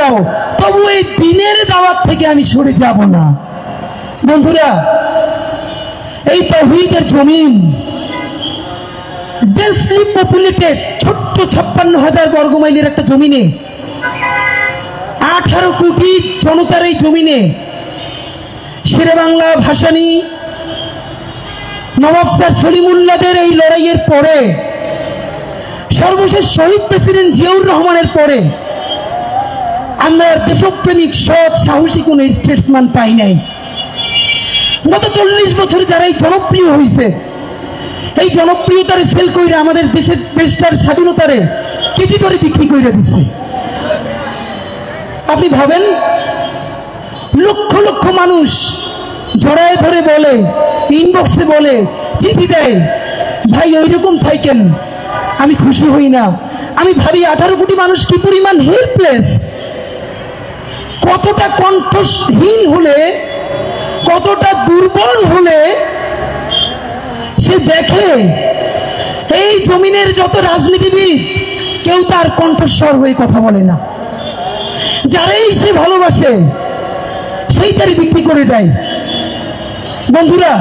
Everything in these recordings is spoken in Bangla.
দাও, তবু এই দিনের দাওয়াত থেকে আমি সরে যাব না। বন্ধুরা, এই তাওহীদের জমিন ডেন্সলি পপুলেটেড ছোট্ট 56,000 বর্গমাইলের একটা জমিনে, 18 কোটি জনতার এই জমিনে শেরে বাংলা ভাসানী নবাব স্যার সলিমুল্লাহদের এই লড়াইয়ের পরে, সর্বশেষ শহীদ প্রেসিডেন্ট জিয়াউর রহমানের পরে আমরা দেশপ্রেমিক সৎ সাহসী কোনো স্টেটসম্যান পাই নাই। গত 40 বছর যারা এই জনপ্রিয় হয়েছে, এই জনপ্রিয়তারে সেল করে আমাদের দেশটার স্বাধীনতারে কেজি ধরে বিক্রি করে দিচ্ছে। আপনি ভাবেন, লক্ষ লক্ষ মানুষ জড়ায় ধরে বলে, ইনবক্সে বলে, চিঠি দেয়, ভাই ওইরকম থাকেন, আমি খুশি হই না। আমি ভাবি 18 কোটি মানুষ কি পরিমাণ হেল্পলেস, কতটা কণ্ঠহীন হলে, কতটা দুর্বল হলে সে দেখে এই জমিনের যত রাজনীতিবিদ কেউ তার কণ্ঠস্বর হয়ে কথা বলে না। যারাই সে ভালোবাসে সেই তারই বিক্রি করে দেয়। বন্ধুরা,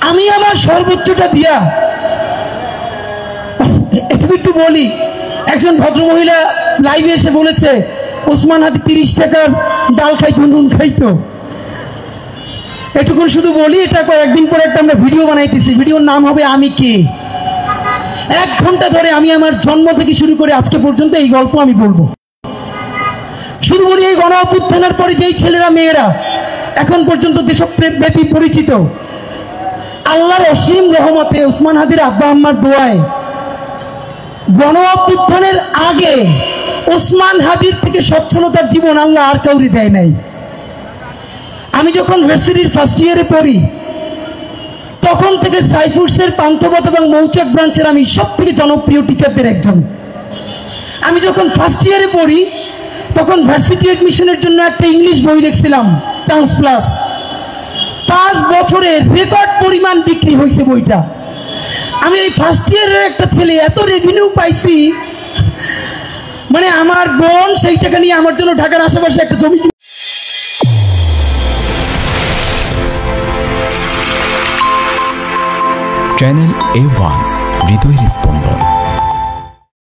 আমি আমার সর্বোচ্চটা দিয়া একটু বলি। একজন ভদ্রমহিলা লাইভে এসে বলেছে ওসমান হাদি 30 টাকার ডাল খাইতো, নুন খাইতো। এটুকুন শুধু বলি, এটা কয়েকদিন পরে একটা আমরা ভিডিও বানাইতেছি, ভিডিওর নাম হবে আমি কে। 1 ঘন্টা ধরে আমি আমার জন্ম থেকে শুরু করে আজকে পর্যন্ত এই গল্প আমি বলবো। শুধু বলি, এই গণ অভ্যুত্থানের পরে যেই ছেলেরা মেয়েরা এখন পর্যন্ত দেশব্যাপী পরিচিত, আল্লাহর অসীম রহমতে, ওসমান হাদির আব্বা আম্মার দোয়ায়, গণ অভ্যুত্থানের আগে ওসমান হাদির থেকে সচ্ছলতার জীবন আল্লাহ আর কাউরি দেয় নাই। আমি যখন ভার্সিটির ফার্স্ট ইয়ারে পড়ি, তখন থেকে সাইফুরসের পান্থপথ এবং মৌচাক ব্রাঞ্চের আমি সব থেকে জনপ্রিয় টিচারদের একজন। আমি যখন ফার্স্ট ইয়ারে পড়ি, তখন ভার্সিটি অ্যাডমিশনের জন্য একটা ইংলিশ বই দেখছিলাম, চান্স প্লাস। 5 বছরে রেকর্ড পরিমাণ বিক্রি হয়েছে বইটা। আমি এই ফার্স্ট ইয়ারের একটা ছেলে, এত রেভিনিউ পাইছি, মানে আমার বোন সেই টাকা নিয়ে আমার জন্য ঢাকার আশেপাশে একটা জমি। চ্যানেল A1 হৃদয়ের স্পন্দন।